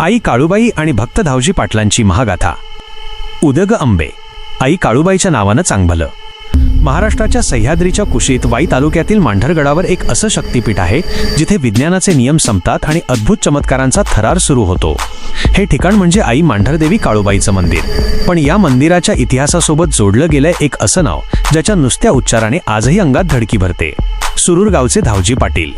आई काळूबाई आणि भक्त धावजी पाटलांची महागाथा. उदग अंबे. आई काळूबाईच्या नावानं चांगभलं. महाराष्ट्राच्या सह्याद्रीच्या कुशीत वाई तालुक्यातील मांढरगडावर एक असं शक्तिपीठ आहे जिथे विज्ञानाचे नियम संपतात आणि अद्भुत चमत्कारांचा थरार सुरू होतो. हे ठिकाण म्हणजे आई मांढरदेवी काळूबाईचं मंदिर. पण या मंदिराच्या इतिहासासोबत जोडलं गेलंय एक असं नाव ज्याच्या नुसत्या उच्चाराने आजही अंगात धडकी भरते. सुरूर गावचे धावजी पाटील.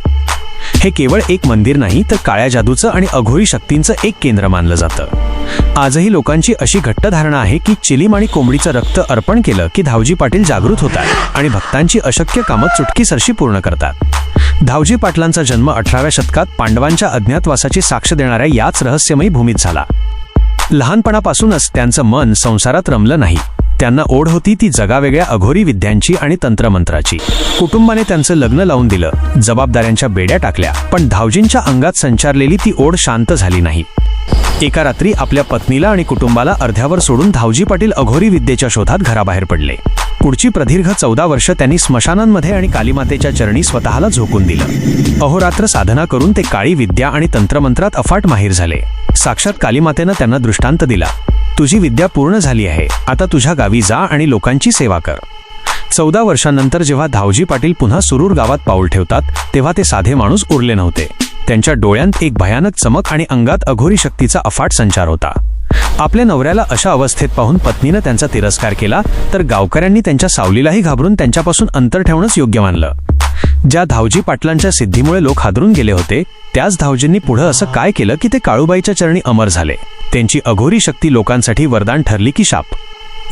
हे केवळ एक मंदिर नाही तर काळ्या जादूचं आणि अघोरी शक्तींचं एक केंद्र मानलं जातं. आजही लोकांची अशी घट्ट धारणा आहे की चिलीम आणि कोंबडीचं रक्त अर्पण केलं की धावजी पाटील जागृत होतात आणि भक्तांची अशक्य कामं चुटकीसरशी पूर्ण करतात. धावजी पाटलांचा जन्म 18व्या शतकात पांडवांच्या अज्ञातवासाची साक्ष देणाऱ्या याच रहस्यमयी भूमीत झाला. लहानपणापासूनच त्यांचं मन संसारात रमलं नाही. त्यांना ओढ होती ती जगावेगळ्या अघोरी विद्यांची आणि तंत्रमंत्राची. कुटुंबाने त्यांचं लग्न लावून दिलं, जबाबदाऱ्यांच्या बेड्या टाकल्या, पण धावजींच्या अंगात संचारलेली ती ओढ शांत झाली नाही. एका रात्री आपल्या पत्नीला आणि कुटुंबाला अर्ध्यावर सोडून धावजी पाटील अघोरी विद्येच्या शोधात घराबाहेर पडले. पुढची प्रदीर्घ 14 वर्ष त्यांनी स्मशानांमध्ये आणि कालीमातेच्या चरणी स्वतःला झोकून दिलं. अहोरात्र साधना करून ते काळी विद्या आणि तंत्रमंत्रात अफाट माहीर झाले. साक्षात कालीमातेनं त्यांना दृष्टांत दिला, तुझी विद्या पूर्ण झाली आहे, आता तुझ्या गावी जा आणि लोकांची सेवा कर. 14 वर्षांनंतर जेव्हा धावजी पाटील पुन्हा सुरूर गावात पाऊल ठेवतात तेव्हा ते साधे माणूस उरले नव्हते. त्यांच्या डोळ्यांत एक भयानक चमक आणि अंगात अघोरी शक्तीचा अफाट संचार होता. आपल्या नवऱ्याला अशा अवस्थेत पाहून पत्नीनं त्यांचा तिरस्कार केला तर गावकऱ्यांनी त्यांच्या सावलीलाही घाबरून त्यांच्यापासून अंतर ठेवणंच योग्य मानलं. ज्या धावजी पाटलांच्या सिद्धीमुळे लोक हादरून गेले होते त्याच धावजींनी पुढं असं काय केलं की ते काळूबाईच्या चरणी अमर झाले. त्यांची अघोरी शक्ती लोकांसाठी वरदान ठरली की शाप.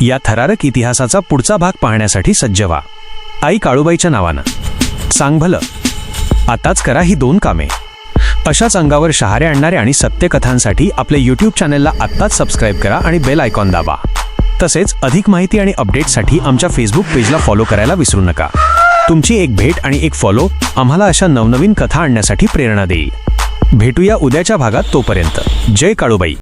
या थरारक इतिहासाचा पुढचा भाग पाहण्यासाठी सज्ज व्हा. आई काळूबाईच्या नावानं सांग भलं. आताच करा ही 2 कामे. अशाच अंगावर शहारे आणणारे आणि सत्यकथांसाठी आपल्या यूट्यूब चॅनलला आत्ताच सबस्क्राईब करा आणि बेल आयकॉन दाबा. तसेच अधिक माहिती आणि अपडेटसाठी आमच्या फेसबुक पेजला फॉलो करायला विसरू नका. तुमची एक भेट आणि एक फॉलो आम्हाला अशा नवनवीन कथा आणण्यासाठी प्रेरणा देईल. भेटूया उद्याच्या भागात. तोपर्यंत जय काळूबाई.